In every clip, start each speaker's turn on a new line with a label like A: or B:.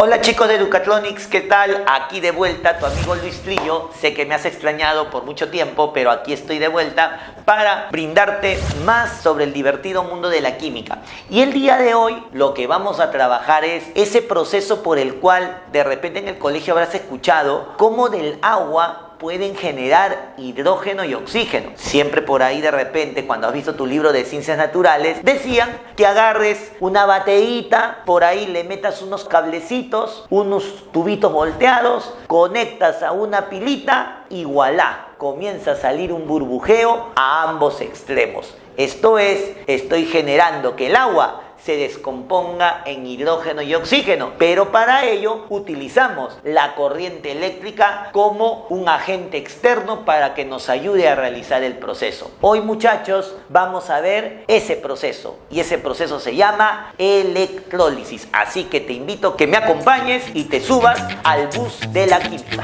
A: Hola chicos de Educatronics, ¿qué tal? Aquí de vuelta tu amigo Luis Trillo. Sé que me has extrañado por mucho tiempo, pero aquí estoy de vuelta para brindarte más sobre el divertido mundo de la química. Y el día de hoy lo que vamos a trabajar es ese proceso por el cual de repente en el colegio habrás escuchado cómo del agua pueden generar hidrógeno y oxígeno. Siempre por ahí de repente, cuando has visto tu libro de ciencias naturales, decían que agarres una bateíta, por ahí le metas unos cablecitos, unos tubitos volteados, conectas a una pilita y ¡voilá! Comienza a salir un burbujeo a ambos extremos. Esto es, estoy generando que el agua se descomponga en hidrógeno y oxígeno, pero para ello utilizamos la corriente eléctrica como un agente externo para que nos ayude a realizar el proceso. Hoy, muchachos, vamos a ver ese proceso y ese proceso se llama electrólisis, así que te invito a que me acompañes y te subas al bus de la química.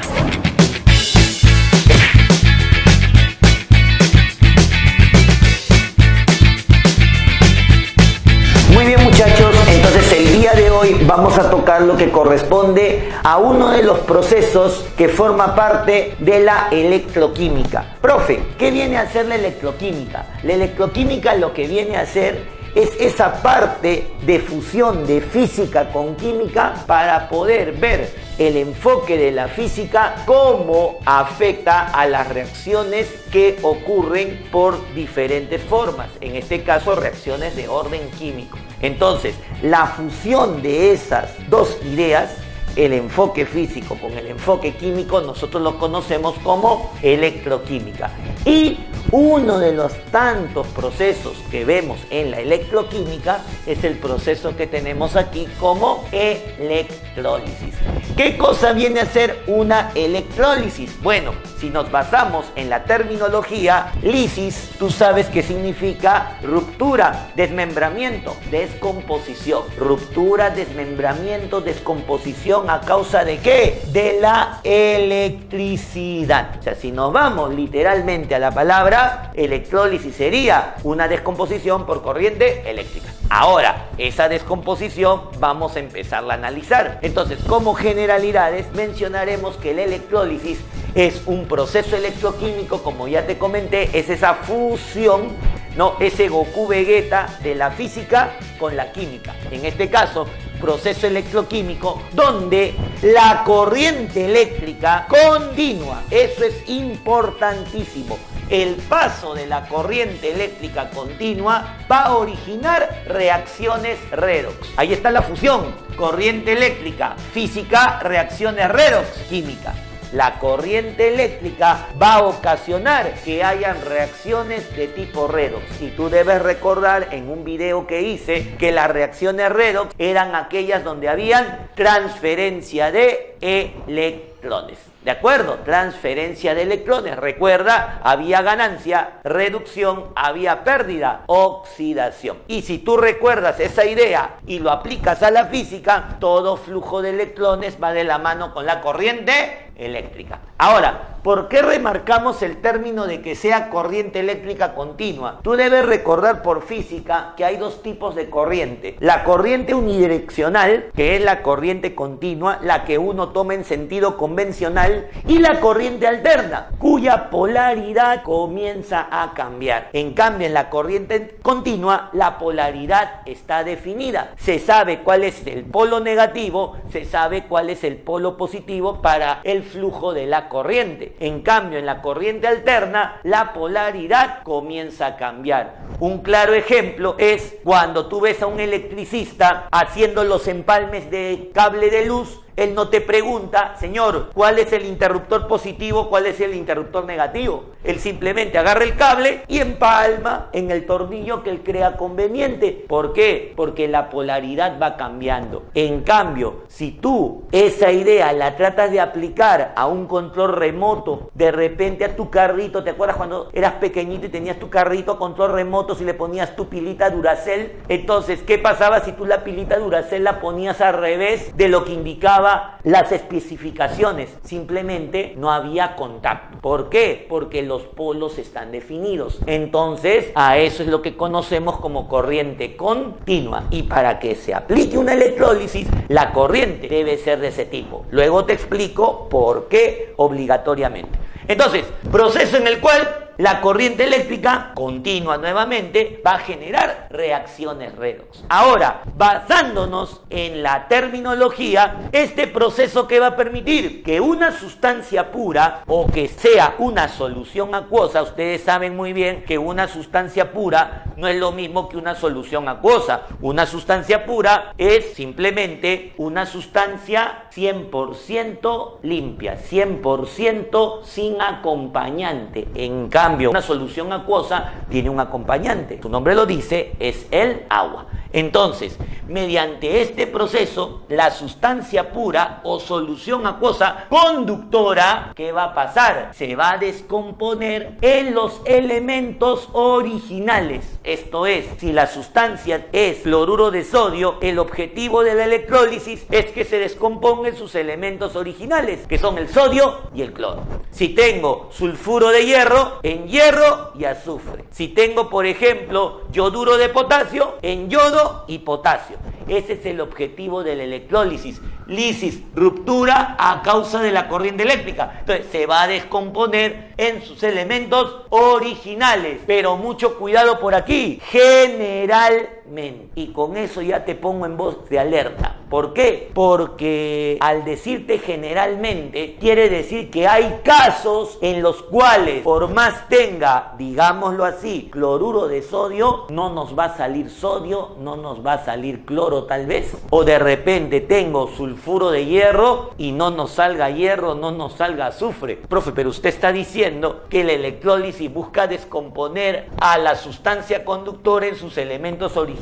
A: Muy bien, muchachos, entonces el día de hoy vamos a tocar lo que corresponde a uno de los procesos que forma parte de la electroquímica. Profe, ¿qué viene a hacer la electroquímica? La electroquímica lo que viene a hacer es esa parte de fusión de física con química para poder ver el enfoque de la física, cómo afecta a las reacciones que ocurren por diferentes formas, en este caso reacciones de orden químico. Entonces, la fusión de esas dos ideas, el enfoque físico con el enfoque químico, nosotros lo conocemos como electroquímica. Y uno de los tantos procesos que vemos en la electroquímica es el proceso que tenemos aquí como electrólisis. ¿Qué cosa viene a ser una electrólisis? Bueno, si nos basamos en la terminología, lisis, tú sabes que significa ruptura, desmembramiento, descomposición. Ruptura, desmembramiento, descomposición, ¿a causa de qué? De la electricidad. O sea, si nos vamos literalmente a la palabra, electrólisis sería una descomposición por corriente eléctrica. Ahora, esa descomposición vamos a empezar a analizar. Entonces, como generalidades, mencionaremos que la electrólisis es un proceso electroquímico, como ya te comenté, es esa fusión, ¿no? Ese Goku Vegeta de la física con la química. En este caso, proceso electroquímico donde la corriente eléctrica continua. Eso es importantísimo. El paso de la corriente eléctrica continua va a originar reacciones redox. Ahí está la fusión. Corriente eléctrica, física, reacciones redox, química. La corriente eléctrica va a ocasionar que hayan reacciones de tipo redox. Y tú debes recordar en un video que hice que las reacciones redox eran aquellas donde habían transferencia de electrones. ¿De acuerdo? Transferencia de electrones. Recuerda, había ganancia, reducción, había pérdida, oxidación. Y si tú recuerdas esa idea y lo aplicas a la física, todo flujo de electrones va de la mano con la corriente eléctrica. Ahora, ¿por qué remarcamos el término de que sea corriente eléctrica continua? Tú debes recordar por física que hay dos tipos de corriente. La corriente unidireccional, que es la corriente continua, la que uno toma en sentido convencional, y la corriente alterna, cuya polaridad comienza a cambiar. En cambio, en la corriente continua, la polaridad está definida. Se sabe cuál es el polo negativo, se sabe cuál es el polo positivo para el flujo de la corriente. En cambio, en la corriente alterna, la polaridad comienza a cambiar. Un claro ejemplo es cuando tú ves a un electricista haciendo los empalmes de cable de luz. Él no te pregunta, señor, ¿cuál es el interruptor positivo, cuál es el interruptor negativo? Él simplemente agarra el cable y empalma en el tornillo que él crea conveniente. ¿Por qué? Porque la polaridad va cambiando. En cambio, si tú esa idea la tratas de aplicar a un control remoto, de repente a tu carrito, ¿te acuerdas cuando eras pequeñito y tenías tu carrito control remoto, si le ponías tu pilita Duracell? Entonces, ¿qué pasaba si tú la pilita Duracell la ponías al revés de lo que indicaba mencionaba las especificaciones, simplemente no había contacto. ¿Por qué? Porque los polos están definidos. Entonces, a eso es lo que conocemos como corriente continua. Y para que se aplique una electrólisis, la corriente debe ser de ese tipo. Luego te explico por qué obligatoriamente. Entonces, proceso en el cual la corriente eléctrica continua nuevamente va a generar reacciones redox. Ahora, basándonos en la terminología, este proceso que va a permitir que una sustancia pura o que sea una solución acuosa, ustedes saben muy bien que una sustancia pura no es lo mismo que una solución acuosa. Una sustancia pura es simplemente una sustancia 100% limpia, 100% sin acompañante. En cambio, una solución acuosa tiene un acompañante. Su nombre lo dice, es el agua. Entonces, mediante este proceso, la sustancia pura o solución acuosa conductora, ¿qué va a pasar? Se va a descomponer en los elementos originales. Esto es, si la sustancia es cloruro de sodio, el objetivo de la electrólisis es que se descomponga en sus elementos originales, que son el sodio y el cloro. Si tengo sulfuro de hierro, en hierro y azufre. Si tengo, por ejemplo, yoduro de potasio, en yodo y potasio. Ese es el objetivo de la electrólisis. Lisis, ruptura a causa de la corriente eléctrica. Entonces se va a descomponer en sus elementos originales. Pero mucho cuidado por aquí. Generalmente. Y con eso ya te pongo en voz de alerta. ¿Por qué? Porque al decirte generalmente, quiere decir que hay casos en los cuales, por más tenga, digámoslo así, cloruro de sodio, no nos va a salir sodio, no nos va a salir cloro tal vez. O de repente tengo sulfuro de hierro y no nos salga hierro, no nos salga azufre. Profe, pero usted está diciendo que la electrólisis busca descomponer a la sustancia conductora en sus elementos originales.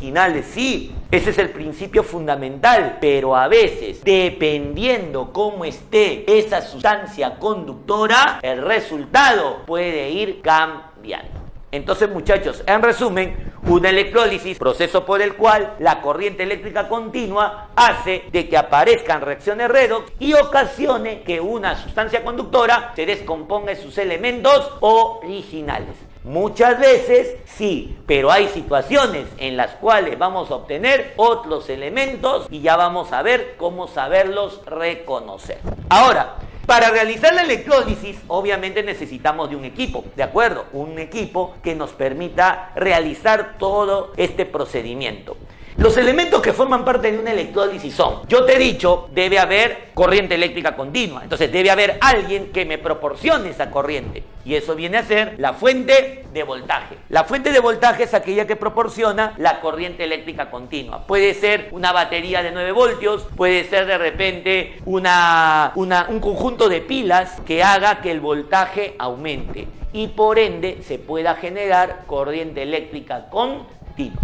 A: Sí, ese es el principio fundamental, pero a veces, dependiendo cómo esté esa sustancia conductora, el resultado puede ir cambiando. Entonces, muchachos, en resumen, una electrólisis, proceso por el cual la corriente eléctrica continua hace de que aparezcan reacciones redox y ocasione que una sustancia conductora se descomponga en sus elementos originales. Muchas veces sí, pero hay situaciones en las cuales vamos a obtener otros elementos y ya vamos a ver cómo saberlos reconocer. Ahora, para realizar la electrólisis, obviamente necesitamos de un equipo, ¿de acuerdo? Un equipo que nos permita realizar todo este procedimiento. Los elementos que forman parte de una electrólisis son, yo te he dicho, debe haber corriente eléctrica continua. Entonces debe haber alguien que me proporcione esa corriente. Y eso viene a ser la fuente de voltaje. La fuente de voltaje es aquella que proporciona la corriente eléctrica continua. Puede ser una batería de 9 voltios, puede ser de repente un conjunto de pilas que haga que el voltaje aumente. Y por ende se pueda generar corriente eléctrica continua.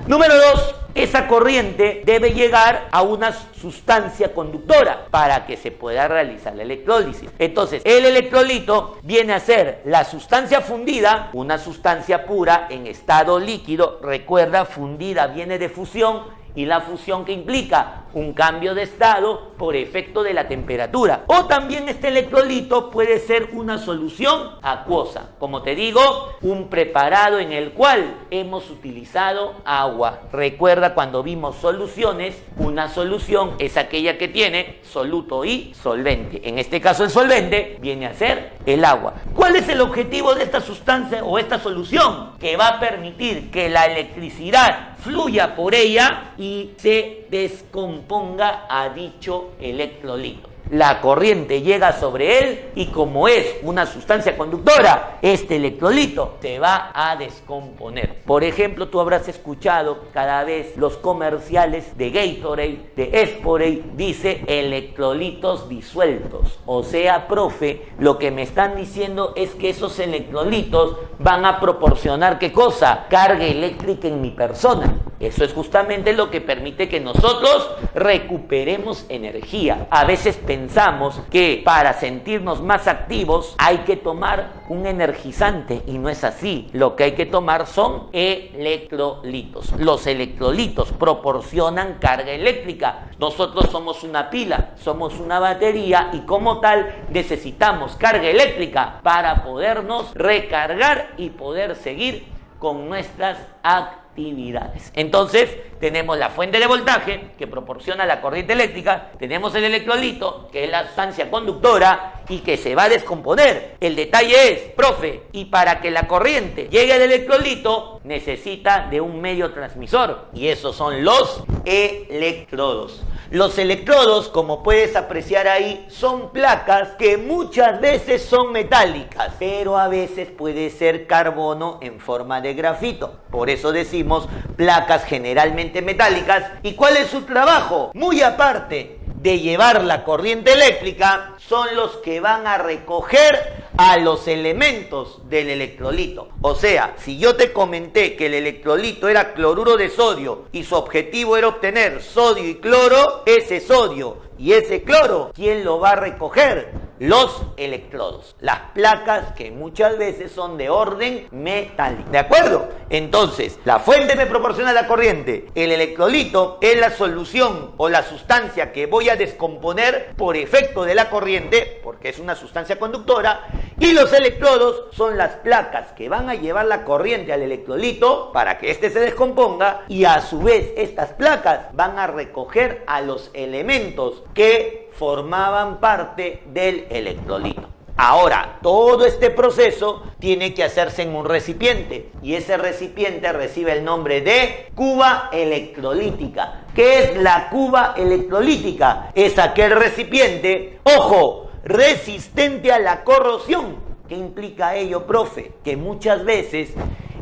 A: Número 2, esa corriente debe llegar a una sustancia conductora para que se pueda realizar la electrólisis. Entonces, el electrolito viene a ser la sustancia fundida, una sustancia pura en estado líquido. Recuerda, fundida viene de fusión. Y la fusión que implica un cambio de estado por efecto de la temperatura. O también este electrolito puede ser una solución acuosa. Como te digo, un preparado en el cual hemos utilizado agua. Recuerda cuando vimos soluciones, una solución es aquella que tiene soluto y solvente. En este caso el solvente viene a ser el agua. ¿Cuál es el objetivo de esta sustancia o esta solución? Que va a permitir que la electricidad fluya por ella y se descomponga a dicho electrolito. La corriente llega sobre él y como es una sustancia conductora, este electrolito se va a descomponer. Por ejemplo, tú habrás escuchado cada vez los comerciales de Gatorade, de Esporade, dice electrolitos disueltos. O sea, profe, lo que me están diciendo es que esos electrolitos van a proporcionar, ¿qué cosa? Carga eléctrica en mi persona. Eso es justamente lo que permite que nosotros recuperemos energía. A veces pensamos que para sentirnos más activos hay que tomar un energizante y no es así. Lo que hay que tomar son electrolitos. Los electrolitos proporcionan carga eléctrica. Nosotros somos una pila, somos una batería y como tal necesitamos carga eléctrica para podernos recargar y poder seguir con nuestras actividades. Entonces tenemos la fuente de voltaje que proporciona la corriente eléctrica, tenemos el electrolito que es la sustancia conductora y que se va a descomponer. El detalle es, profe, y para que la corriente llegue al electrolito necesita de un medio transmisor y esos son los electrodos. Los electrodos, como puedes apreciar ahí, son placas que muchas veces son metálicas, pero a veces puede ser carbono en forma de grafito. Por eso decimos placas generalmente metálicas. ¿Y cuál es su trabajo? Muy aparte de llevar la corriente eléctrica, son los que van a recoger a los elementos del electrolito. O sea, si yo te comenté que el electrolito era cloruro de sodio y su objetivo era obtener sodio y cloro, ese sodio y ese cloro, ¿quién lo va a recoger? Los electrodos, las placas que muchas veces son de orden metálico. ¿De acuerdo? Entonces, la fuente me proporciona la corriente, el electrolito es la solución o la sustancia que voy a descomponer por efecto de la corriente, porque es una sustancia conductora, y los electrodos son las placas que van a llevar la corriente al electrolito para que éste se descomponga, y a su vez estas placas van a recoger a los elementos que formaban parte del electrolito. Ahora, todo este proceso tiene que hacerse en un recipiente y ese recipiente recibe el nombre de cuba electrolítica. ¿Qué es la cuba electrolítica? Es aquel recipiente, ojo, resistente a la corrosión. ¿Qué implica ello, profe? Que muchas veces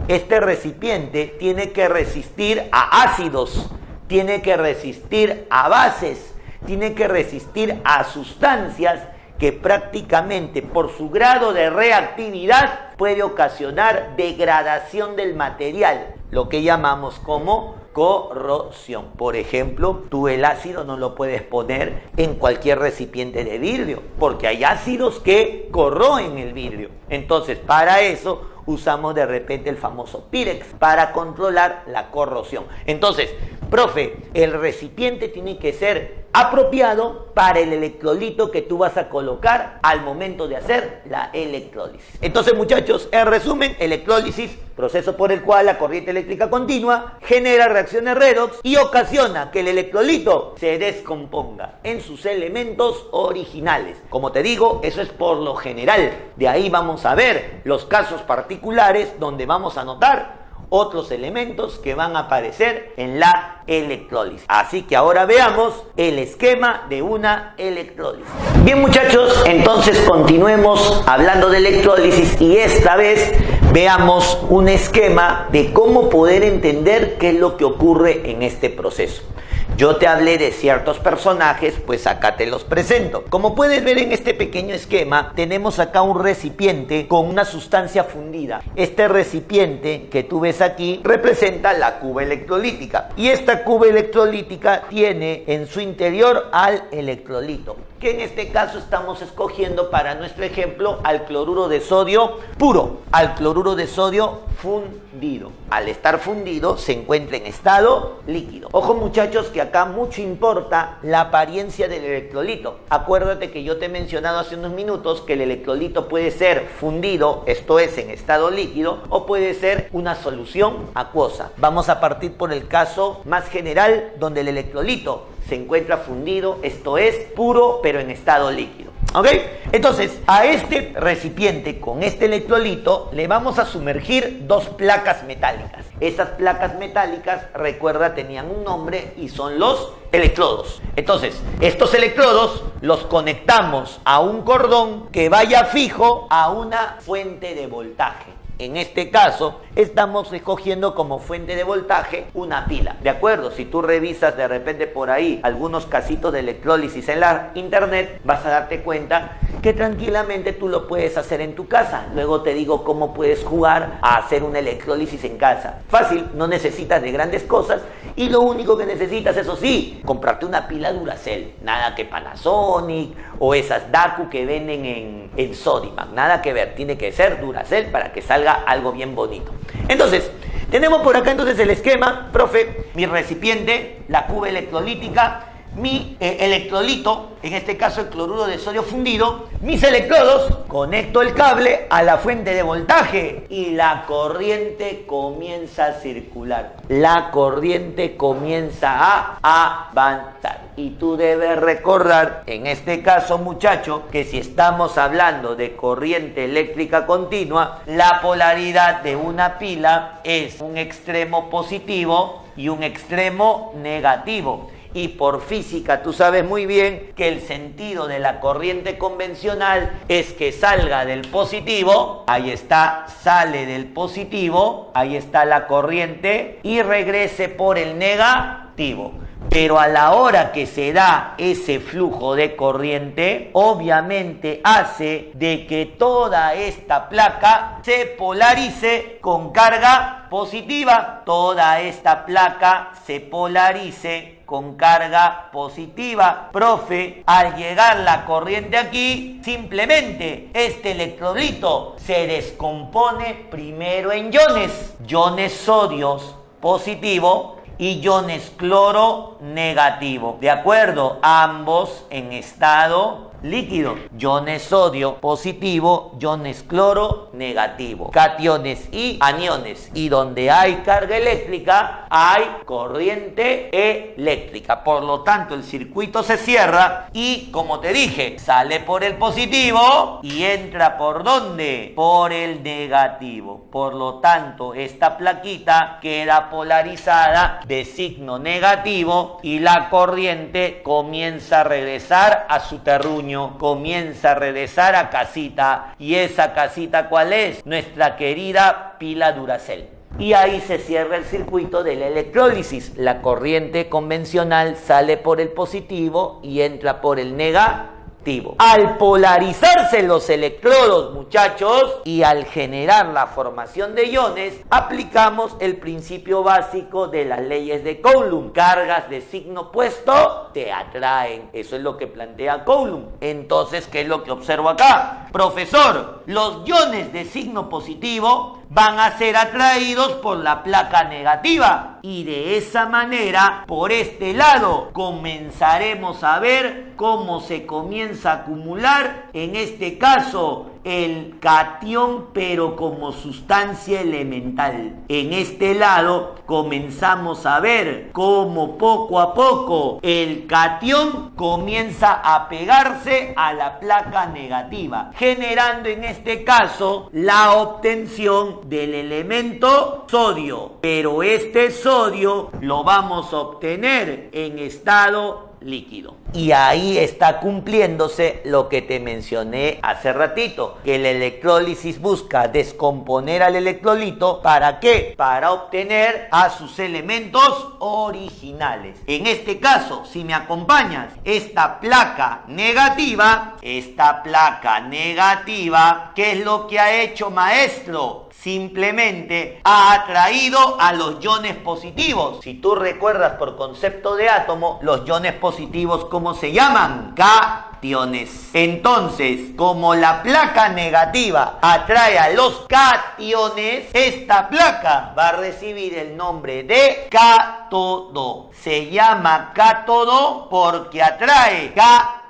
A: este recipiente tiene que resistir a ácidos, tiene que resistir a bases, tiene que resistir a sustancias que prácticamente por su grado de reactividad puede ocasionar degradación del material, lo que llamamos como corrosión. Por ejemplo, tú el ácido no lo puedes poner en cualquier recipiente de vidrio, porque hay ácidos que corroen el vidrio. Entonces, para eso usamos de repente el famoso Pirex para controlar la corrosión. Entonces, profe, el recipiente tiene que ser apropiado para el electrolito que tú vas a colocar al momento de hacer la electrólisis. Entonces, muchachos, en resumen, electrólisis, proceso por el cual la corriente eléctrica continua genera reacciones redox y ocasiona que el electrolito se descomponga en sus elementos originales. Como te digo, eso es por lo general. De ahí vamos a ver los casos particulares donde vamos a notar otros elementos que van a aparecer en la electrólisis. Así que ahora veamos el esquema de una electrólisis. Bien, muchachos, entonces continuemos hablando de electrólisis y esta vez veamos un esquema de cómo poder entender qué es lo que ocurre en este proceso. Yo te hablé de ciertos personajes, pues acá te los presento. Como puedes ver en este pequeño esquema, tenemos acá un recipiente con una sustancia fundida. Este recipiente que tú ves aquí representa la cuba electrolítica. Y esta cuba electrolítica tiene en su interior al electrolito, que en este caso estamos escogiendo para nuestro ejemplo al cloruro de sodio puro, al cloruro de sodio fundido. Al estar fundido se encuentra en estado líquido. Ojo, muchachos, que acá mucho importa la apariencia del electrolito. Acuérdate que yo te he mencionado hace unos minutos que el electrolito puede ser fundido, esto es en estado líquido, o puede ser una solución acuosa. Vamos a partir por el caso más general, donde el electrolito se encuentra fundido, esto es puro pero en estado líquido. ¿Ok? Entonces, a este recipiente con este electrolito le vamos a sumergir dos placas metálicas. Estas placas metálicas, recuerda, tenían un nombre y son los electrodos. Entonces, estos electrodos los conectamos a un cordón que vaya fijo a una fuente de voltaje. En este caso, estamos escogiendo como fuente de voltaje una pila, ¿de acuerdo? Si tú revisas de repente por ahí algunos casitos de electrólisis en la internet, vas a darte cuenta que tranquilamente tú lo puedes hacer en tu casa. Luego te digo cómo puedes jugar a hacer una electrólisis en casa. Fácil, no necesitas de grandes cosas y lo único que necesitas, eso sí, comprarte una pila Duracell. Nada que Panasonic o esas Daku que venden en Sodimac. Nada que ver, tiene que ser Duracell para que salga algo bien bonito. Entonces, tenemos por acá entonces el esquema, profe, mi recipiente, la cuba electrolítica, mi electrolito, en este caso el cloruro de sodio fundido, mis electrodos, conecto el cable a la fuente de voltaje y la corriente comienza a circular. La corriente comienza a avanzar. Y tú debes recordar, en este caso, muchacho, que si estamos hablando de corriente eléctrica continua, la polaridad de una pila es un extremo positivo y un extremo negativo. Y por física tú sabes muy bien que el sentido de la corriente convencional es que salga del positivo, ahí está, sale del positivo, ahí está la corriente, y regrese por el negativo. Pero a la hora que se da ese flujo de corriente, obviamente hace de que toda esta placa se polarice con carga positiva. Toda esta placa se polarice con carga positiva. Profe, al llegar la corriente aquí, simplemente este electrolito se descompone primero en iones. Iones sodios positivo y iones cloro negativo, ¿de acuerdo? Ambos en estado líquido. Iones sodio positivo, iones cloro negativo, cationes y aniones. Y donde hay carga eléctrica, hay corriente eléctrica. Por lo tanto, el circuito se cierra y, como te dije, sale por el positivo y entra ¿por dónde? Por el negativo. Por lo tanto, esta plaquita queda polarizada de signo negativo y la corriente comienza a regresar a su terruño. Comienza a regresar a casita. ¿Y esa casita cuál es? Nuestra querida pila Duracell. Y ahí se cierra el circuito de la electrólisis. La corriente convencional sale por el positivo y entra por el negativo. Al polarizarse los electrodos, muchachos, y al generar la formación de iones, aplicamos el principio básico de las leyes de Coulomb. Cargas de signo opuesto te atraen. Eso es lo que plantea Coulomb. Entonces, ¿qué es lo que observo acá? Profesor, los iones de signo positivo van a ser atraídos por la placa negativa y de esa manera, por este lado, comenzaremos a ver cómo se comienza a acumular, en este caso, el catión, pero como sustancia elemental. En este lado comenzamos a ver cómo poco a poco el catión comienza a pegarse a la placa negativa, generando en este caso la obtención del elemento sodio. Pero este sodio lo vamos a obtener en estado líquido. Y ahí está cumpliéndose lo que te mencioné hace ratito, que la electrólisis busca descomponer al electrolito. ¿Para qué? Para obtener a sus elementos originales. En este caso, si me acompañas, esta placa negativa, ¿qué es lo que ha hecho, maestro? Simplemente ha atraído a los iones positivos. Si tú recuerdas por concepto de átomo, los iones positivos, ¿cómo se llaman? Cationes. Entonces, como la placa negativa atrae a los cationes, esta placa va a recibir el nombre de cátodo. Se llama cátodo porque atrae cationes.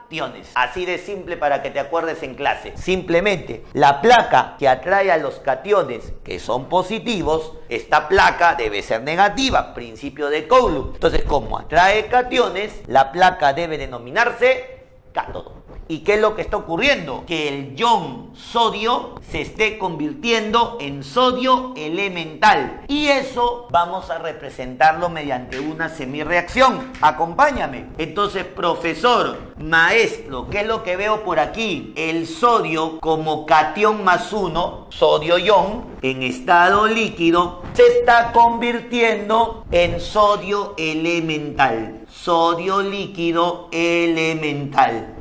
A: Así de simple para que te acuerdes en clase. Simplemente la placa que atrae a los cationes que son positivos, esta placa debe ser negativa, principio de Coulomb. Entonces, como atrae cationes, la placa debe denominarse cátodo. ¿Y qué es lo que está ocurriendo? Que el ion sodio se esté convirtiendo en sodio elemental. Y eso vamos a representarlo mediante una semirreacción. Acompáñame. Entonces, profesor, maestro, ¿qué es lo que veo por aquí? El sodio como catión más 1, sodio ion, en estado líquido, se está convirtiendo en sodio elemental. Sodio líquido elemental.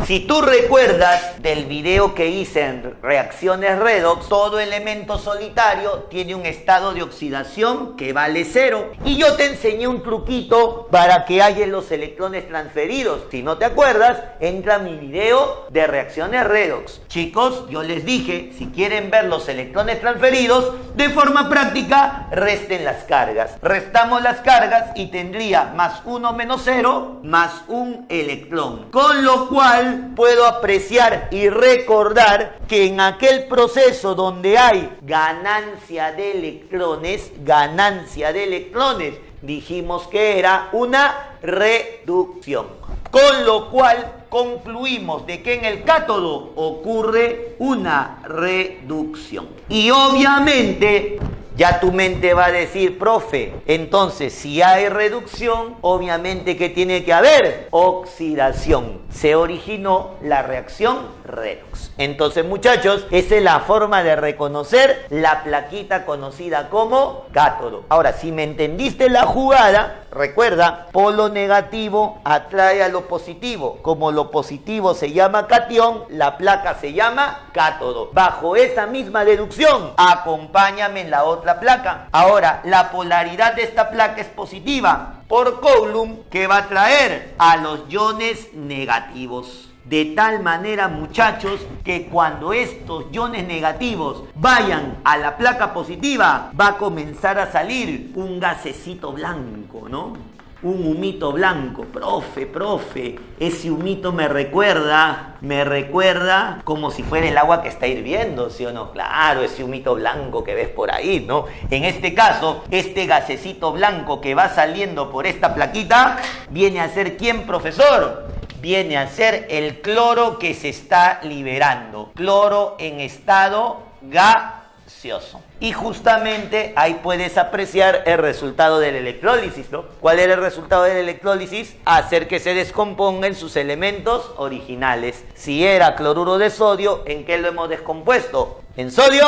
A: Si tú recuerdas del video que hice en reacciones redox, todo elemento solitario tiene un estado de oxidación que vale 0. Y yo te enseñé un truquito para que halles los electrones transferidos. Si no te acuerdas, entra a mi video de reacciones redox. Chicos, yo les dije, si quieren ver los electrones transferidos, de forma práctica, resten las cargas. Restamos las cargas y tendría más 1 menos 0 más un electrón. Con lo cual puedo apreciar y recordar que en aquel proceso donde hay ganancia de electrones, dijimos que era una reducción. Con lo cual concluimos de que en el cátodo ocurre una reducción. Y obviamente ya tu mente va a decir, profe, entonces si hay reducción, obviamente que tiene que haber oxidación. Se originó la reacción redox. Entonces, muchachos, esa es la forma de reconocer la plaquita conocida como cátodo. Ahora, si me entendiste la jugada, recuerda, polo negativo atrae a lo positivo. Como lo positivo se llama catión, la placa se llama cátodo. Bajo esa misma deducción, acompáñame en la otra placa. Ahora, la polaridad de esta placa es positiva por Coulomb, que va a atraer a los iones negativos. De tal manera, muchachos, que cuando estos iones negativos vayan a la placa positiva, va a comenzar a salir un gasecito blanco, ¿no? Un humito blanco. Profe, ese humito me recuerda como si fuera el agua que está hirviendo, ¿sí o no? Claro, ese humito blanco que ves por ahí, ¿no? En este caso, este gasecito blanco que va saliendo por esta plaquita, viene a ser ¿quién, profesor? Viene a ser el cloro que se está liberando. Cloro en estado gaseoso. Y justamente ahí puedes apreciar el resultado del electrólisis, ¿no? ¿Cuál era el resultado del electrólisis? Hacer que se descompongan sus elementos originales. Si era cloruro de sodio, ¿en qué lo hemos descompuesto? En sodio.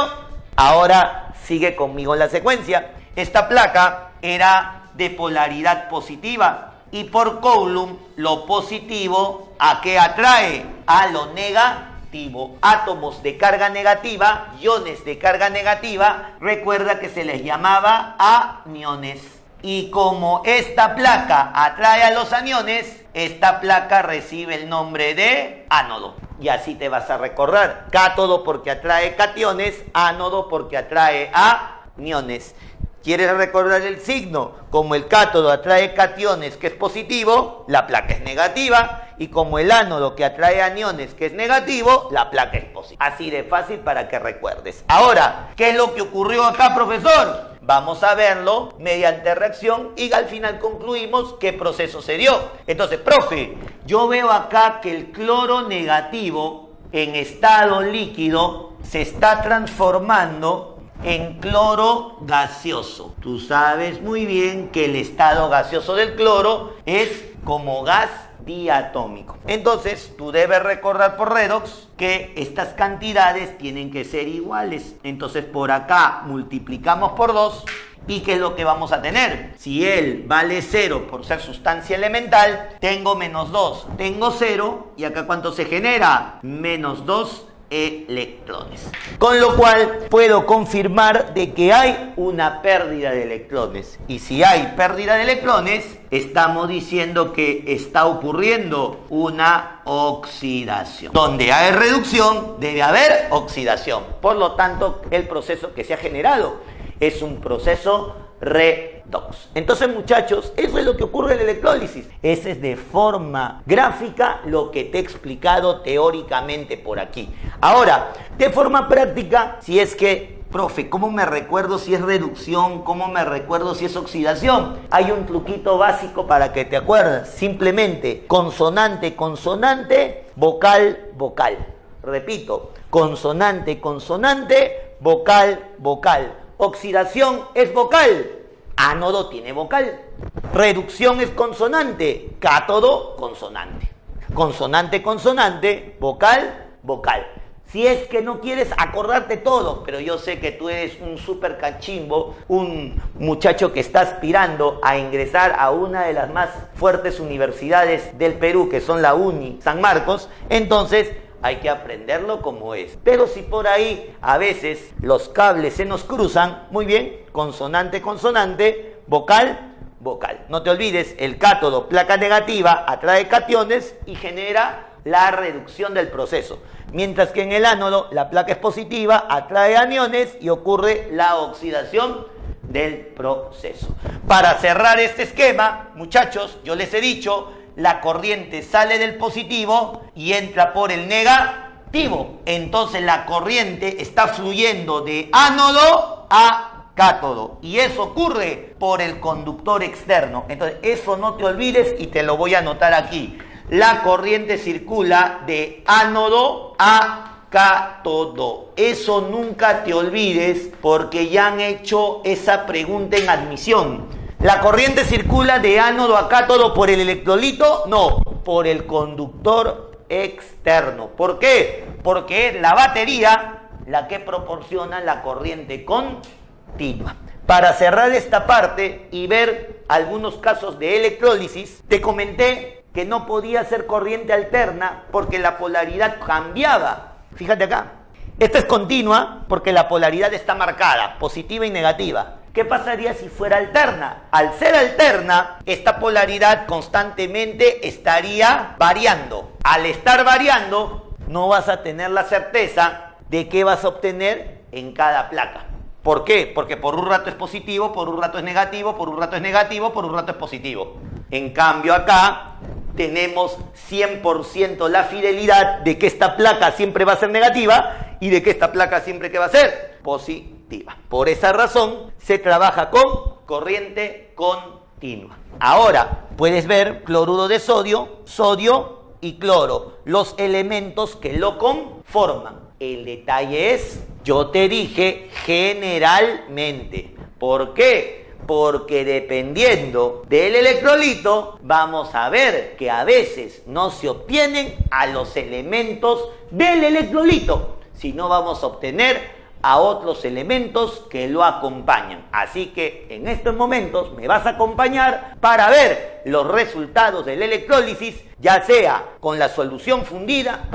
A: Ahora sigue conmigo la secuencia. Esta placa era de polaridad positiva. Y por Coulomb, lo positivo, ¿a qué atrae? A lo negativo. Átomos de carga negativa, iones de carga negativa, recuerda que se les llamaba aniones. Y como esta placa atrae a los aniones, esta placa recibe el nombre de ánodo. Y así te vas a recordar. Cátodo porque atrae cationes, ánodo porque atrae aniones. ¿Quieres recordar el signo? Como el cátodo atrae cationes, que es positivo, la placa es negativa. Y como el ánodo que atrae aniones, que es negativo, la placa es positiva. Así de fácil para que recuerdes. Ahora, ¿qué es lo que ocurrió acá, profesor? Vamos a verlo mediante reacción y al final concluimos qué proceso se dio. Entonces, profe, yo veo acá que el cloro negativo en estado líquido se está transformando en cloro gaseoso. Tú sabes muy bien que el estado gaseoso del cloro es como gas diatómico. Entonces, tú debes recordar por redox que estas cantidades tienen que ser iguales. Entonces, por acá multiplicamos por 2. ¿Y qué es lo que vamos a tener? Si él vale 0 por ser sustancia elemental, tengo menos 2, tengo 0, y acá ¿cuánto se genera? Menos 2 electrones. Con lo cual puedo confirmar de que hay una pérdida de electrones. Y si hay pérdida de electrones, estamos diciendo que está ocurriendo una oxidación. Donde hay reducción, debe haber oxidación. Por lo tanto, el proceso que se ha generado es un proceso redox. Entonces, muchachos, eso es lo que ocurre en la electrólisis. Ese es de forma gráfica lo que te he explicado teóricamente por aquí. Ahora, de forma práctica, si es que Profe, ¿cómo me recuerdo si es reducción? ¿Cómo me recuerdo si es oxidación? Hay un truquito básico para que te acuerdes. Simplemente consonante, consonante, vocal, vocal. Repito, consonante, consonante, vocal, vocal. Oxidación es vocal, ánodo tiene vocal. Reducción es consonante, cátodo, consonante. Consonante, consonante, vocal, vocal. Si es que no quieres acordarte todo, pero yo sé que tú eres un súper cachimbo, un muchacho que está aspirando a ingresar a una de las más fuertes universidades del Perú, que son la Uni San Marcos, entonces hay que aprenderlo como es. Pero si por ahí a veces los cables se nos cruzan, muy bien, consonante, consonante, vocal, vocal. No te olvides, el cátodo, placa negativa, atrae cationes y genera la reducción del proceso. Mientras que en el ánodo la placa es positiva, atrae aniones y ocurre la oxidación del proceso. Para cerrar este esquema, muchachos, yo les he dicho, la corriente sale del positivo y entra por el negativo. Entonces la corriente está fluyendo de ánodo a cátodo y eso ocurre por el conductor externo. Entonces eso no te olvides y te lo voy a anotar aquí. La corriente circula de ánodo a cátodo. Eso nunca te olvides porque ya han hecho esa pregunta en admisión. ¿La corriente circula de ánodo a cátodo por el electrolito? No, por el conductor externo. ¿Por qué? Porque es la batería la que proporciona la corriente continua. Para cerrar esta parte y ver algunos casos de electrólisis, te comenté que no podía ser corriente alterna porque la polaridad cambiaba. Fíjate acá. Esta es continua porque la polaridad está marcada, positiva y negativa. ¿Qué pasaría si fuera alterna? Al ser alterna, esta polaridad constantemente estaría variando. Al estar variando, no vas a tener la certeza de qué vas a obtener en cada placa. ¿Por qué? Porque por un rato es positivo, por un rato es negativo, por un rato es negativo, por un rato es positivo. En cambio acá tenemos 100% la fidelidad de que esta placa siempre va a ser negativa y de que esta placa siempre que va a ser positiva. Por esa razón se trabaja con corriente continua. Ahora puedes ver cloruro de sodio, sodio y cloro, los elementos que lo conforman. El detalle es, yo te dije generalmente. ¿Por qué? Porque dependiendo del electrolito, vamos a ver que a veces no se obtienen a los elementos del electrolito, sino vamos a obtener a otros elementos que lo acompañan. Así que en estos momentos me vas a acompañar para ver los resultados del electrólisis, ya sea con la solución fundida,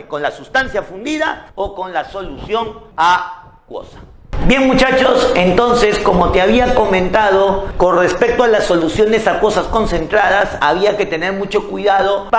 A: con la sustancia fundida o con la solución acuosa. Bien muchachos, entonces como te había comentado, con respecto a las soluciones acuosas concentradas, había que tener mucho cuidado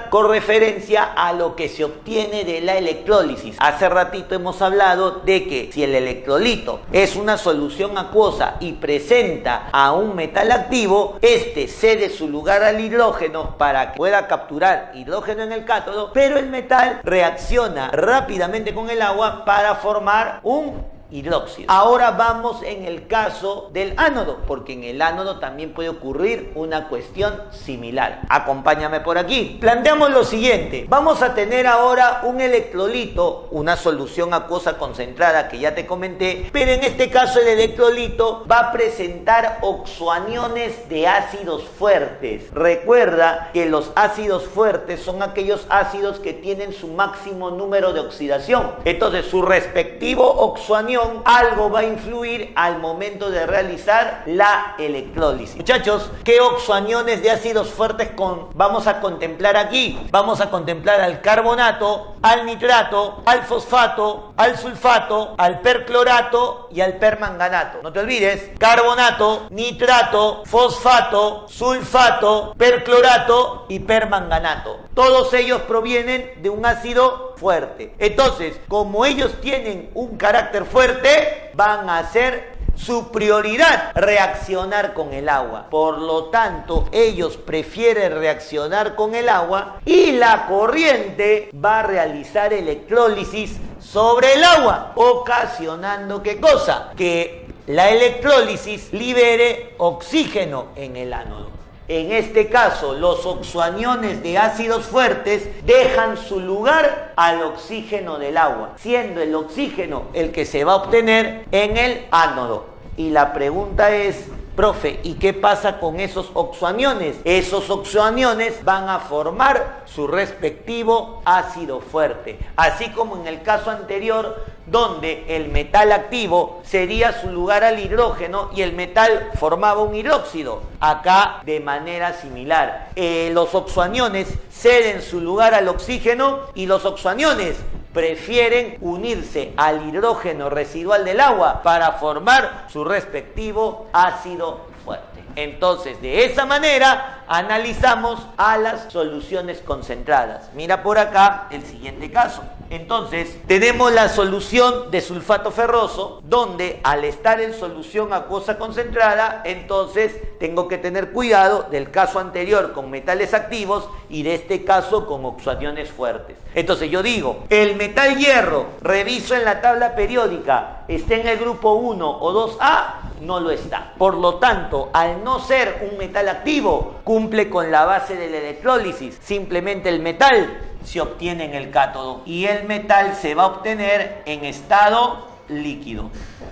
A: con referencia a lo que se obtiene de la electrólisis. Hace ratito hemos hablado de que si el electrolito es una solución acuosa y presenta a un metal activo, este cede su lugar al hidrógeno para que pueda capturar hidrógeno en el cátodo, pero el metal reacciona rápidamente con el agua para formar un hidróxido. Ahora vamos en el caso del ánodo, porque en el ánodo también puede ocurrir una cuestión similar. Acompáñame por aquí. Planteamos lo siguiente. Vamos a tener ahora un electrolito, una solución acuosa concentrada que ya te comenté, pero en este caso el electrolito va a presentar oxoaniones de ácidos fuertes. Recuerda que los ácidos fuertes son aquellos ácidos que tienen su máximo número de oxidación. Entonces su respectivo oxoanión algo va a influir al momento de realizar la electrólisis. Muchachos, ¿qué oxoaniones de ácidos fuertes vamos a contemplar aquí? Vamos a contemplar al carbonato, al nitrato, al fosfato, al sulfato, al perclorato y al permanganato. No te olvides, carbonato, nitrato, fosfato, sulfato, perclorato y permanganato. Todos ellos provienen de un ácido fuerte. Entonces, como ellos tienen un carácter fuerte, van a ser su prioridad reaccionar con el agua. Por lo tanto, ellos prefieren reaccionar con el agua y la corriente va a realizar electrólisis sobre el agua, ocasionando ¿qué cosa? Que la electrólisis libere oxígeno en el ánodo. En este caso, los oxoaniones de ácidos fuertes dejan su lugar al oxígeno del agua, siendo el oxígeno el que se va a obtener en el ánodo. Y la pregunta es, profe, ¿y qué pasa con esos oxoaniones? Esos oxoaniones van a formar su respectivo ácido fuerte, así como en el caso anterior, donde el metal activo cedía su lugar al hidrógeno y el metal formaba un hidróxido. Acá de manera similar, los oxoaniones ceden su lugar al oxígeno y los oxoaniones prefieren unirse al hidrógeno residual del agua para formar su respectivo ácido fuerte. Entonces, de esa manera analizamos a las soluciones concentradas. Mira por acá el siguiente caso. Entonces, tenemos la solución de sulfato ferroso, donde al estar en solución acuosa concentrada, entonces tengo que tener cuidado del caso anterior con metales activos y de este caso con oxoaniones fuertes. Entonces yo digo, el metal hierro, reviso en la tabla periódica, ¿está en el grupo 1 o 2A? No lo está. Por lo tanto, al no ser un metal activo, cumple con la base de la electrólisis. Simplemente el metal se obtiene en el cátodo y el metal se va a obtener en estado líquido.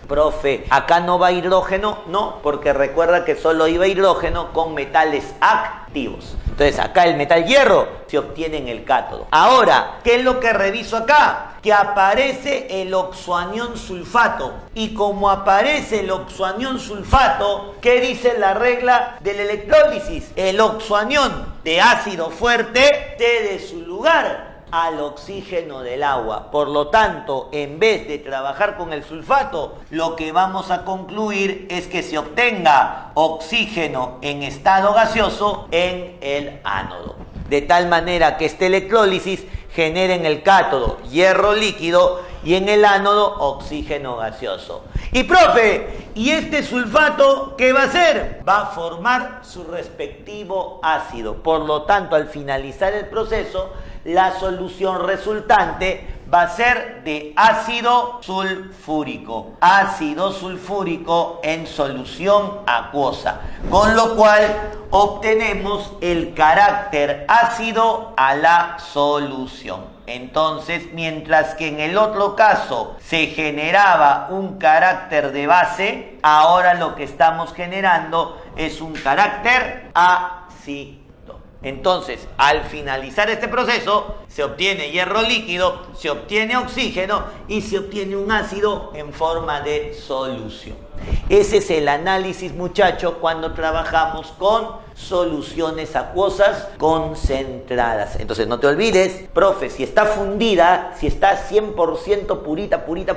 A: Profe, ¿acá no va hidrógeno? No, porque recuerda que solo iba hidrógeno con metales activos. Entonces acá el metal hierro se obtiene en el cátodo. Ahora, ¿qué es lo que reviso acá? Que aparece el oxoanión sulfato. Y como aparece el oxoanión sulfato, ¿qué dice la regla de la electrólisis? El oxoanión de ácido fuerte cede su lugar al oxígeno del agua. Por lo tanto, en vez de trabajar con el sulfato, lo que vamos a concluir es que se obtenga oxígeno en estado gaseoso en el ánodo. De tal manera que esta electrólisis genera en el cátodo hierro líquido y en el ánodo oxígeno gaseoso. Y profe, ¿y este sulfato qué va a hacer? Va a formar su respectivo ácido. Por lo tanto, al finalizar el proceso, la solución resultante va a ser de ácido sulfúrico. Ácido sulfúrico en solución acuosa. Con lo cual obtenemos el carácter ácido a la solución. Entonces, mientras que en el otro caso se generaba un carácter de base, ahora lo que estamos generando es un carácter ácido. Entonces, al finalizar este proceso, se obtiene hierro líquido, se obtiene oxígeno y se obtiene un ácido en forma de solución. Ese es el análisis, muchachos, cuando trabajamos con soluciones acuosas concentradas. Entonces, no te olvides, profe, si está fundida, si está 100%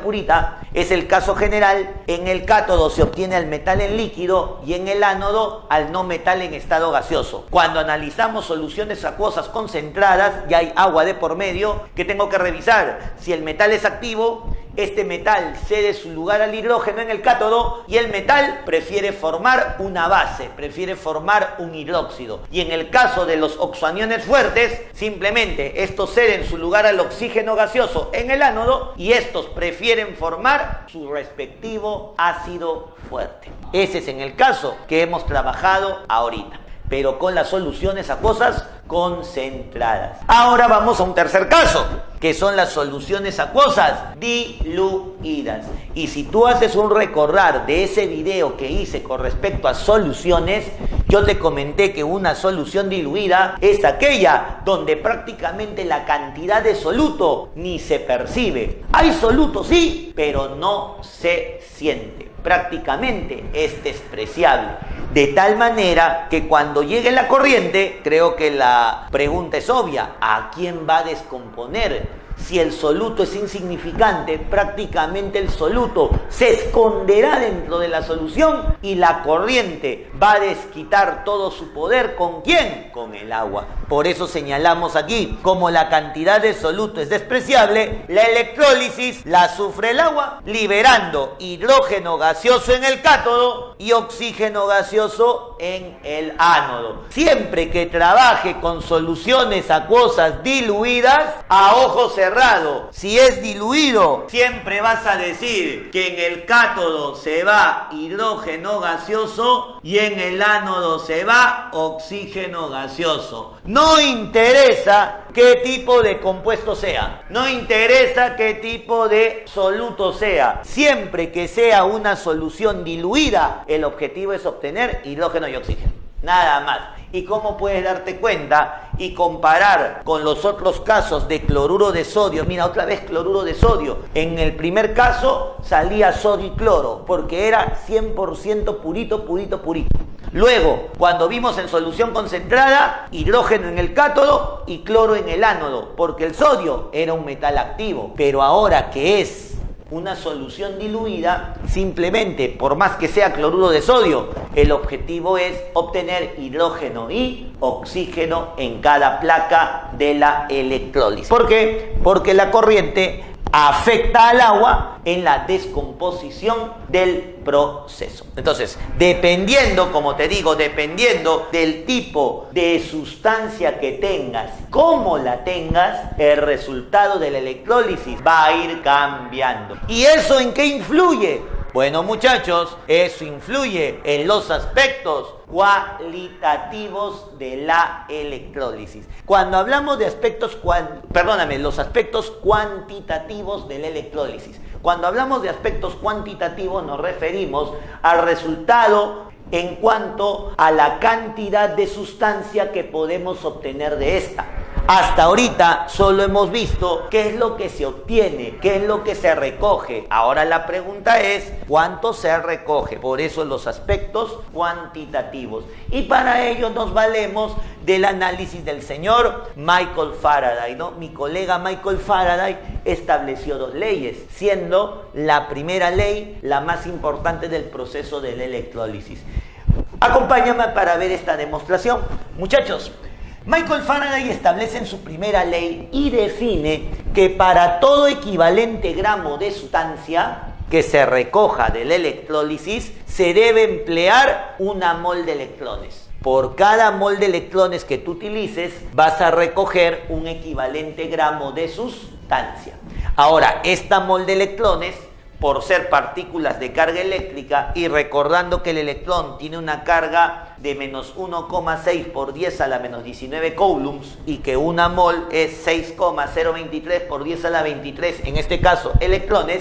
A: purita, es el caso general. En el cátodo se obtiene el metal en líquido y en el ánodo al no metal en estado gaseoso. Cuando analizamos soluciones acuosas concentradas, ya hay agua de por medio, que tengo que revisar si el metal es activo. Este metal cede su lugar al hidrógeno en el cátodo y el metal prefiere formar una base, prefiere formar un hidróxido. Y en el caso de los oxoaniones fuertes, simplemente estos ceden su lugar al oxígeno gaseoso en el ánodo y estos prefieren formar su respectivo ácido fuerte. Ese es en el caso que hemos trabajado ahorita, pero con las soluciones acuosas concentradas. Ahora vamos a un tercer caso, que son las soluciones acuosas diluidas. Y si tú haces un recordar de ese video que hice con respecto a soluciones, yo te comenté que una solución diluida es aquella donde prácticamente la cantidad de soluto ni se percibe. Hay soluto sí, pero no se siente. Prácticamente es despreciable. De tal manera que cuando llegue la corriente, creo que la pregunta es obvia: ¿a quién va a descomponer? Si el soluto es insignificante, prácticamente el soluto se esconderá dentro de la solución y la corriente va a desquitar todo su poder. ¿Con quién? Con el agua. Por eso señalamos aquí, como la cantidad de soluto es despreciable, la electrólisis la sufre el agua, liberando hidrógeno gaseoso en el cátodo y oxígeno gaseoso en el ánodo. Siempre que trabaje con soluciones acuosas diluidas, a ojos cerrados cerrado. Si es diluido, siempre vas a decir que en el cátodo se va hidrógeno gaseoso y en el ánodo se va oxígeno gaseoso. No interesa qué tipo de compuesto sea, no interesa qué tipo de soluto sea, siempre que sea una solución diluida, el objetivo es obtener hidrógeno y oxígeno, nada más. ¿Y cómo puedes darte cuenta y comparar con los otros casos de cloruro de sodio? Mira, otra vez cloruro de sodio. En el primer caso salía sodio y cloro, porque era 100% purito. Luego, cuando vimos en solución concentrada, hidrógeno en el cátodo y cloro en el ánodo, porque el sodio era un metal activo. Pero ahora que es una solución diluida, simplemente, por más que sea cloruro de sodio, el objetivo es obtener hidrógeno y oxígeno en cada placa de la electrólisis. ¿Por qué? Porque la corriente afecta al agua en la descomposición del proceso. Entonces, dependiendo, como te digo, dependiendo del tipo de sustancia que tengas, cómo la tengas, el resultado de la electrólisis va a ir cambiando. ¿Y eso en qué influye? Bueno, muchachos, eso influye en los aspectos cualitativos de la electrólisis. Cuando hablamos de los aspectos cuantitativos de la electrólisis. Cuando hablamos de aspectos cuantitativos nos referimos al resultado en cuanto a la cantidad de sustancia que podemos obtener de esta. Hasta ahorita solo hemos visto qué es lo que se obtiene, qué es lo que se recoge. Ahora la pregunta es, ¿cuánto se recoge? Por eso los aspectos cuantitativos. Y para ello nos valemos del análisis del señor Michael Faraday, ¿no? Mi colega Michael Faraday estableció dos leyes, siendo la primera ley la más importante del proceso de la electrólisis. Acompáñame para ver esta demostración. Muchachos, Michael Faraday establece en su primera ley y define que para todo equivalente gramo de sustancia que se recoja de la electrólisis se debe emplear una mol de electrones. Por cada mol de electrones que tú utilices vas a recoger un equivalente gramo de sustancia. Ahora, esta mol de electrones, por ser partículas de carga eléctrica, y recordando que el electrón tiene una carga de menos 1,6 por 10 a la menos 19 coulombs y que una mol es 6,023 por 10 a la 23, en este caso electrones,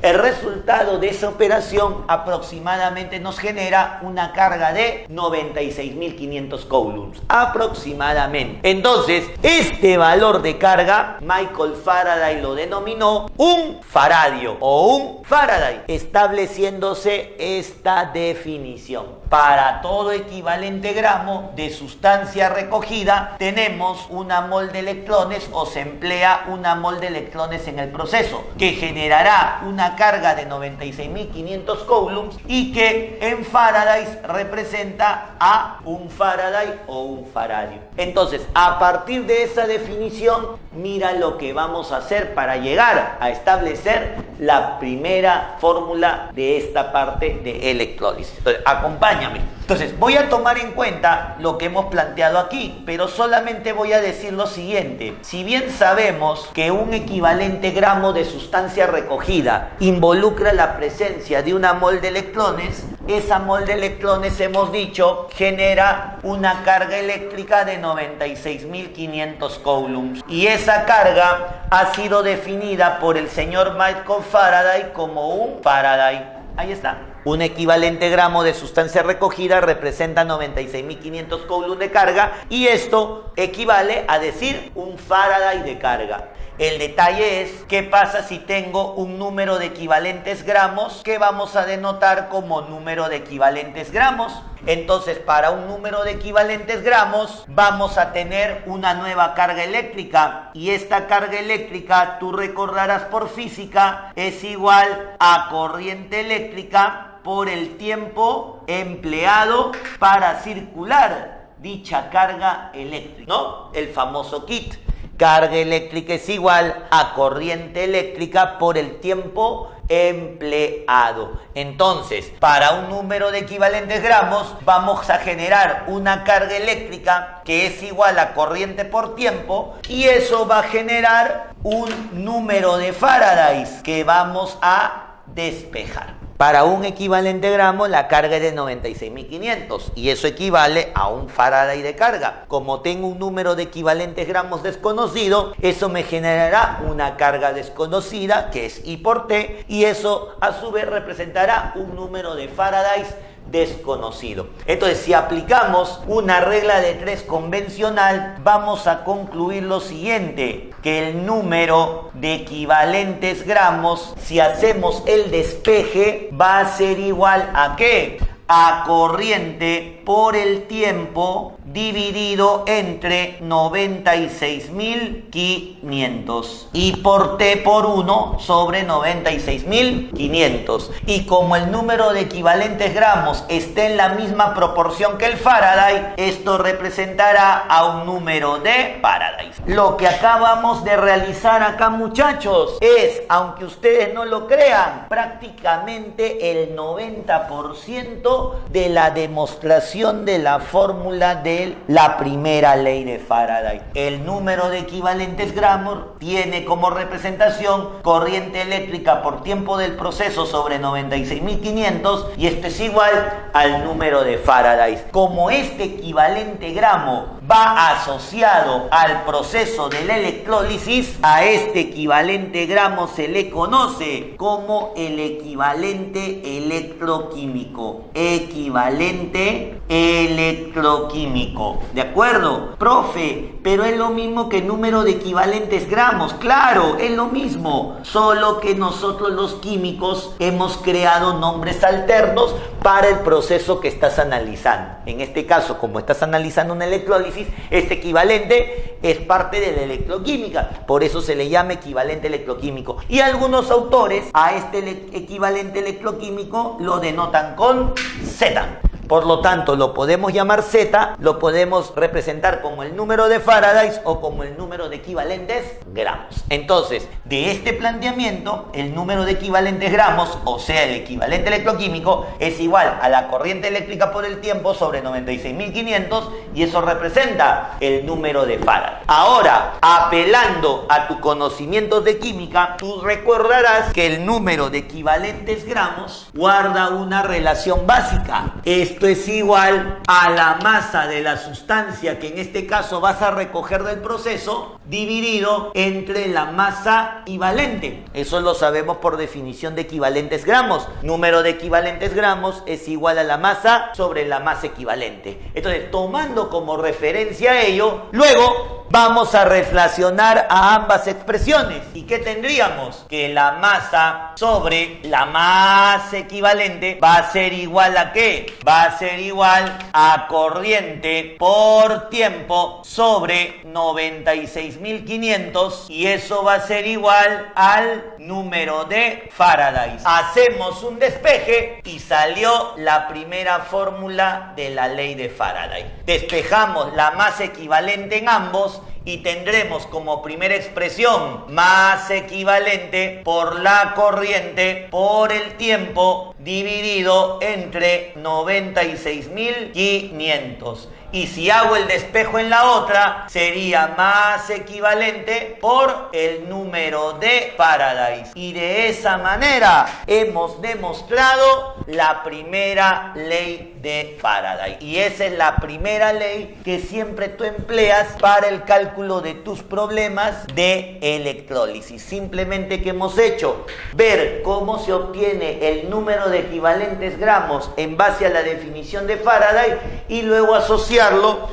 A: el resultado de esa operación aproximadamente nos genera una carga de 96.500 coulombs, aproximadamente. Entonces, este valor de carga, Michael Faraday lo denominó un faradio o un Faraday, estableciéndose esta definición. Para todo equivalente gramo de sustancia recogida tenemos una mol de electrones o se emplea una mol de electrones en el proceso, que generará una carga de 96.500 coulombs y que en Faraday representa a un Faraday o un faradio. Entonces, a partir de esa definición, mira lo que vamos a hacer para llegar a establecer la primera fórmula de esta parte de electrólisis. Entonces, acompáñame. Entonces, voy a tomar en cuenta lo que hemos planteado aquí, pero solamente voy a decir lo siguiente. Si bien sabemos que un equivalente gramo de sustancia recogida involucra la presencia de una mol de electrones, esa mol de electrones, hemos dicho, genera una carga eléctrica de 96.500 coulombs. Y esa carga ha sido definida por el señor Michael Faraday como un Faraday. Ahí está. Un equivalente gramo de sustancia recogida representa 96.500 coulombs de carga y esto equivale a decir un Faraday de carga. El detalle es, ¿qué pasa si tengo un número de equivalentes gramos que vamos a denotar como número de equivalentes gramos? Entonces, para un número de equivalentes gramos vamos a tener una nueva carga eléctrica y esta carga eléctrica, tú recordarás por física, es igual a corriente eléctrica por el tiempo empleado para circular dicha carga eléctrica, ¿no? El famoso kit. carga eléctrica es igual a corriente eléctrica por el tiempo empleado. Entonces, para un número de equivalentes gramos, vamos a generar una carga eléctrica que es igual a corriente por tiempo, y eso va a generar un número de Faraday que vamos a despejar. Para un equivalente gramo, la carga es de 96.500 y eso equivale a un Faraday de carga. Como tengo un número de equivalentes gramos desconocido, eso me generará una carga desconocida, que es I por T, y eso a su vez representará un número de Faraday desconocido. Entonces, si aplicamos una regla de 3 convencional, vamos a concluir lo siguiente: que el número de equivalentes gramos, si hacemos el despeje, va a ser igual a ¿qué? A corriente por el tiempo dividido entre 96.500 y por T por 1 sobre 96.500. Y como el número de equivalentes gramos está en la misma proporción que el Faraday, esto representará a un número de Faraday. Lo que acabamos de realizar acá, muchachos, es, aunque ustedes no lo crean, prácticamente el 90% de la demostración de la fórmula de la primera ley de Faraday. El número de equivalentes gramos tiene como representación corriente eléctrica por tiempo del proceso sobre 96.500, y esto es igual al número de Faraday. Como este equivalente gramo va asociado al proceso de la electrólisis, a este equivalente gramo se le conoce como el equivalente electroquímico. Equivalente electroquímico. ¿De acuerdo? Profe, pero es lo mismo que número de equivalentes gramos. Claro, es lo mismo, solo que nosotros los químicos hemos creado nombres alternos para el proceso que estás analizando. En este caso, como estás analizando una electrólisis, este equivalente es parte de la electroquímica, por eso se le llama equivalente electroquímico. Y algunos autores a este equivalente electroquímico lo denotan con Z. Por lo tanto, lo podemos llamar Z, lo podemos representar como el número de Faraday o como el número de equivalentes gramos. Entonces, de este planteamiento, el número de equivalentes gramos, o sea, el equivalente electroquímico, es igual a la corriente eléctrica por el tiempo sobre 96.500, y eso representa el número de Faraday. Ahora, apelando a tus conocimientos de química, tú recordarás que el número de equivalentes gramos guarda una relación básica. Esto es igual a la masa de la sustancia que en este caso vas a recoger del proceso, dividido entre la masa equivalente. Eso lo sabemos por definición de equivalentes gramos. Número de equivalentes gramos es igual a la masa sobre la masa equivalente. Entonces, tomando como referencia ello, luego vamos a relacionar a ambas expresiones. ¿Y qué tendríamos? Que la masa sobre la masa equivalente va a ser igual a ¿qué? Va a ser igual a corriente por tiempo sobre 96.500, y eso va a ser igual al número de Faraday. Hacemos un despeje y salió la primera fórmula de la ley de Faraday. Despejamos la masa equivalente en ambos y tendremos como primera expresión masa equivalente por la corriente por el tiempo dividido entre 96.500. Y si hago el despejo en la otra, sería masa equivalente por el número de Faraday. Y de esa manera hemos demostrado la primera ley de Faraday. Y esa es la primera ley que siempre tú empleas para el cálculo de tus problemas de electrólisis. Simplemente, que hemos hecho ver cómo se obtiene el número de equivalentes gramos en base a la definición de Faraday, y luego asociarlo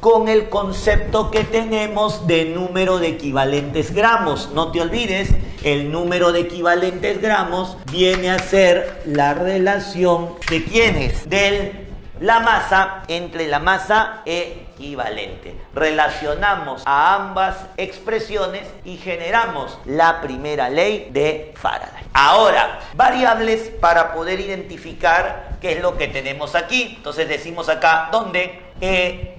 A: con el concepto que tenemos de número de equivalentes gramos. No te olvides, el número de equivalentes gramos viene a ser la relación de ¿quiénes? De la masa entre la masa equivalente. Relacionamos a ambas expresiones y generamos la primera ley de Faraday. Ahora, variables para poder identificar qué es lo que tenemos aquí. Entonces decimos acá, ¿dónde?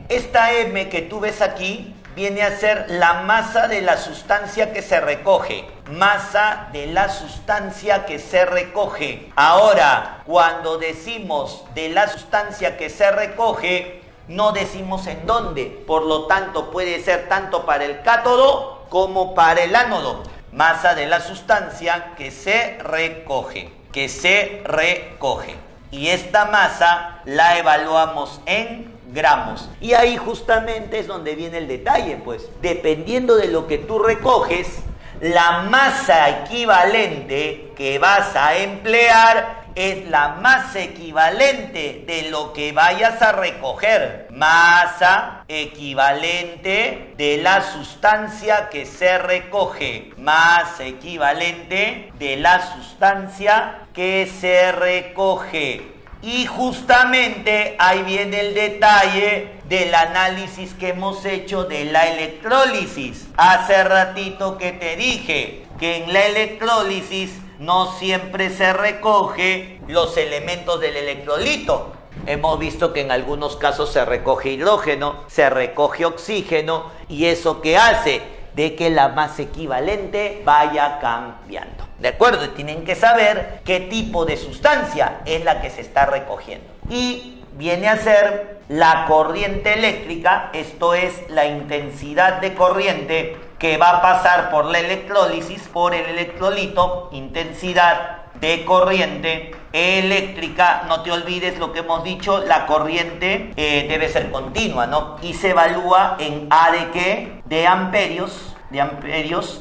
A: Esta M que tú ves aquí viene a ser la masa de la sustancia que se recoge. Masa de la sustancia que se recoge. Ahora, cuando decimos de la sustancia que se recoge, no decimos en dónde. Por lo tanto, puede ser tanto para el cátodo como para el ánodo. Masa de la sustancia que se recoge. Que se recoge. Y esta masa la evaluamos en gramos. Y ahí justamente es donde viene el detalle, pues. Dependiendo de lo que tú recoges, la masa equivalente que vas a emplear es la masa equivalente de lo que vayas a recoger. Masa equivalente de la sustancia que se recoge. Masa equivalente de la sustancia que se recoge. Y justamente ahí viene el detalle del análisis que hemos hecho de la electrólisis. Hace ratito que te dije que en la electrólisis no siempre se recoge los elementos del electrolito. Hemos visto que en algunos casos se recoge hidrógeno, se recoge oxígeno, y eso ¿qué hace? De que la masa equivalente vaya cambiando. ¿De acuerdo? Tienen que saber qué tipo de sustancia es la que se está recogiendo. Y viene a ser la corriente eléctrica, esto es la intensidad de corriente que va a pasar por la electrólisis, por el electrolito, intensidad de corriente eléctrica. No te olvides lo que hemos dicho, la corriente debe ser continua, ¿no? Y se evalúa en A de ¿qué? De amperios,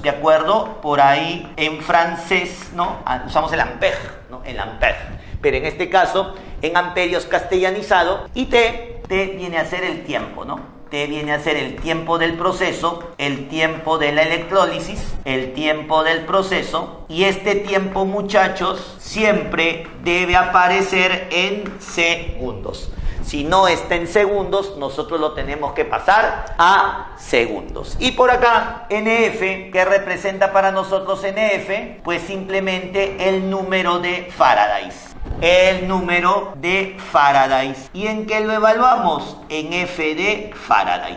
A: ¿de acuerdo? Por ahí en francés, ¿no? Usamos el ampère, ¿no? El ampère. Pero en este caso, en amperios castellanizado, y T viene a ser el tiempo, ¿no? T viene a ser el tiempo del proceso, el tiempo de la electrólisis, el tiempo del proceso. Y este tiempo, muchachos, siempre debe aparecer en segundos. Si no está en segundos, nosotros lo tenemos que pasar a segundos. Y por acá, NF, ¿qué representa para nosotros NF? Pues simplemente el número de Faraday. El número de Faraday. ¿Y en qué lo evaluamos? En F de Faraday.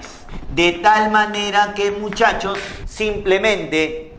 A: De tal manera que, muchachos, simplemente,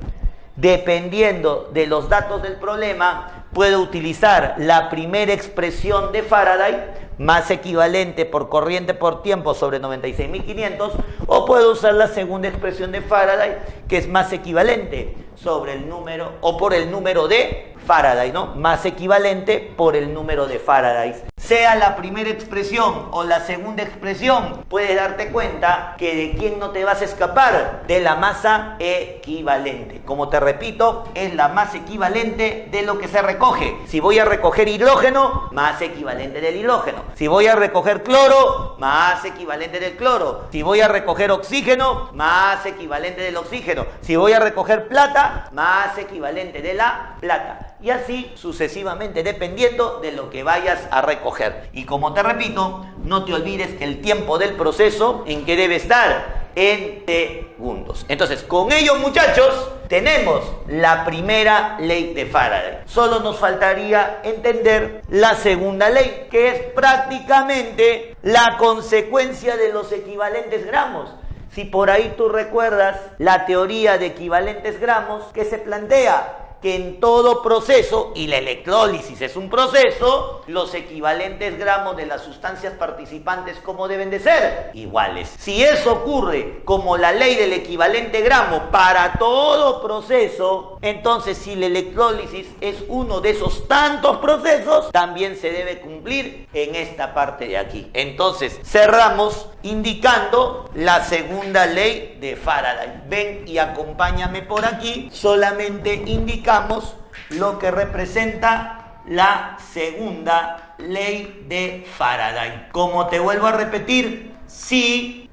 A: dependiendo de los datos del problema, puedo utilizar la primera expresión de Faraday, masa equivalente por corriente por tiempo sobre 96.500, o puedo usar la segunda expresión de Faraday, que es masa equivalente sobre el número, o por el número de Faraday, ¿no? Masa equivalente por el número de Faraday. Sea la primera expresión o la segunda expresión, puedes darte cuenta que de quién no te vas a escapar, de la masa equivalente. Como te repito, es la masa equivalente de lo que se recoge. Si voy a recoger hidrógeno, masa equivalente del hidrógeno. Si voy a recoger cloro, masa equivalente del cloro. Si voy a recoger oxígeno, masa equivalente del oxígeno. Si voy a recoger plata, masa equivalente de la plata. Y así sucesivamente, dependiendo de lo que vayas a recoger. Y como te repito, no te olvides que el tiempo del proceso, ¿en qué debe estar? En segundos. Entonces, con ello, muchachos, tenemos la primera ley de Faraday. Solo nos faltaría entender la segunda ley, que es prácticamente la consecuencia de los equivalentes gramos. Si por ahí tú recuerdas la teoría de equivalentes gramos que se plantea que en todo proceso, y la electrólisis es un proceso, los equivalentes gramos de las sustancias participantes, ¿cómo deben de ser? Iguales. Si eso ocurre como la ley del equivalente gramo para todo proceso, entonces si la electrólisis es uno de esos tantos procesos, también se debe cumplir en esta parte de aquí. Entonces cerramos indicando la segunda ley de Faraday. Ven y acompáñame por aquí, solamente indicamos lo que representa la segunda ley de Faraday. Como te vuelvo a repetir, si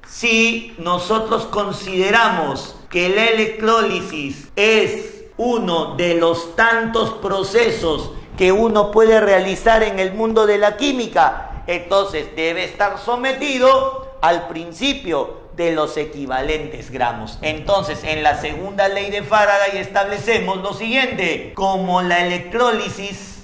A: nosotros consideramos que la electrólisis es uno de los tantos procesos que uno puede realizar en el mundo de la química, entonces debe estar sometido al principio de los equivalentes gramos. Entonces, en la segunda ley de Faraday establecemos lo siguiente: como la electrólisis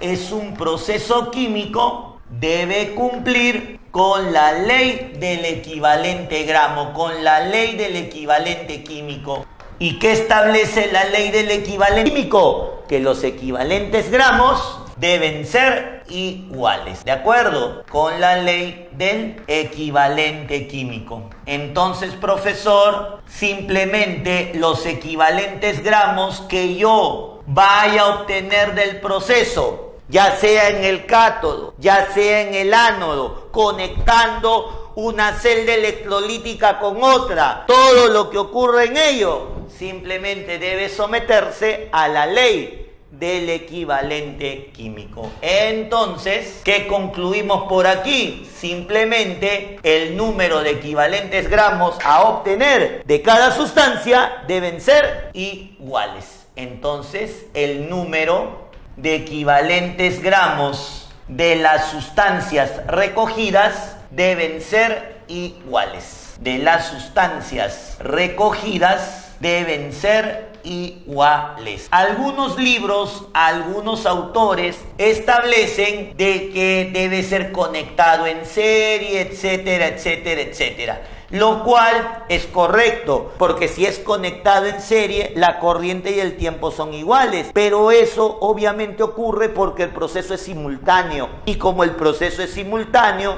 A: es un proceso químico, debe cumplir con la ley del equivalente gramo, con la ley del equivalente químico. ¿Y qué establece la ley del equivalente químico? Que los equivalentes gramos deben ser iguales, ¿de acuerdo? Con la ley del equivalente químico. Entonces, profesor, simplemente los equivalentes gramos que yo vaya a obtener del proceso, ya sea en el cátodo, ya sea en el ánodo, conectando una celda electrolítica con otra, todo lo que ocurre en ello simplemente debe someterse a la ley del equivalente químico. Entonces, ¿qué concluimos por aquí? Simplemente el número de equivalentes gramos a obtener de cada sustancia deben ser iguales. Entonces, el número de equivalentes gramos de las sustancias recogidas deben ser iguales. De las sustancias recogidas deben ser iguales. Algunos libros, algunos autores establecen de que debe ser conectado en serie, etcétera, etcétera, etcétera. Lo cual es correcto, porque si es conectado en serie, la corriente y el tiempo son iguales. Pero eso obviamente ocurre porque el proceso es simultáneo. Y como el proceso es simultáneo,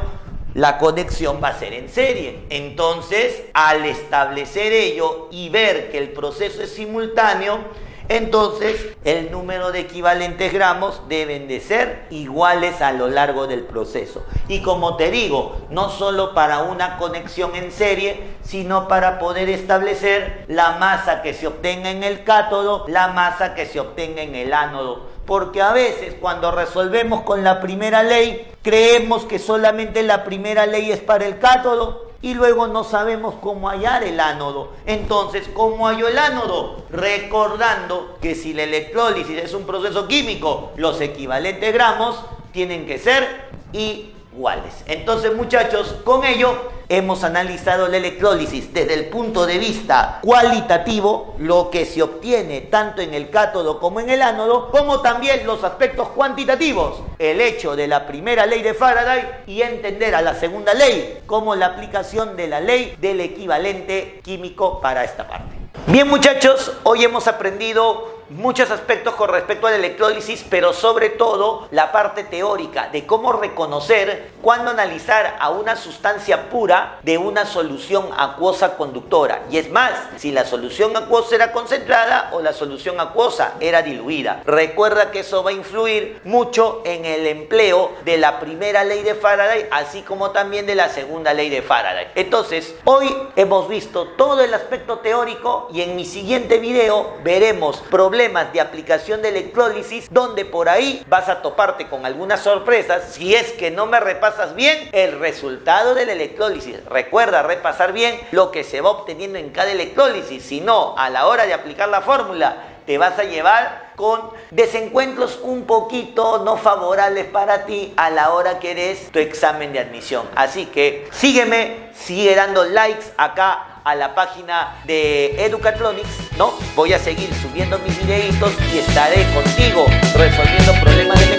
A: la conexión va a ser en serie. Entonces, al establecer ello y ver que el proceso es simultáneo, entonces el número de equivalentes gramos deben de ser iguales a lo largo del proceso. Y como te digo, no solo para una conexión en serie, sino para poder establecer la masa que se obtenga en el cátodo, la masa que se obtenga en el ánodo. Porque a veces cuando resolvemos con la primera ley, creemos que solamente la primera ley es para el cátodo y luego no sabemos cómo hallar el ánodo. Entonces, ¿cómo hallo el ánodo? Recordando que si la electrólisis es un proceso químico, los equivalentes gramos tienen que ser iguales. Entonces, muchachos, con ello hemos analizado la electrólisis desde el punto de vista cualitativo, lo que se obtiene tanto en el cátodo como en el ánodo, como también los aspectos cuantitativos, el hecho de la primera ley de Faraday y entender a la segunda ley como la aplicación de la ley del equivalente químico para esta parte. Bien, muchachos, hoy hemos aprendido muchos aspectos con respecto a la electrólisis, pero sobre todo la parte teórica de cómo reconocer cuándo analizar a una sustancia pura de una solución acuosa conductora. Y es más, si la solución acuosa era concentrada o la solución acuosa era diluida. Recuerda que eso va a influir mucho en el empleo de la primera ley de Faraday, así como también de la segunda ley de Faraday. Entonces, hoy hemos visto todo el aspecto teórico y en mi siguiente video veremos problemas de aplicación de electrólisis, donde por ahí vas a toparte con algunas sorpresas si es que no me repasas bien el resultado de la electrólisis. Recuerda repasar bien lo que se va obteniendo en cada electrólisis, si no, a la hora de aplicar la fórmula te vas a llevar con desencuentros un poquito no favorables para ti a la hora que des tu examen de admisión. Así que sígueme, sigue dando likes acá a la página de Educatronics, ¿no? Voy a seguir subiendo mis videitos y estaré contigo resolviendo problemas de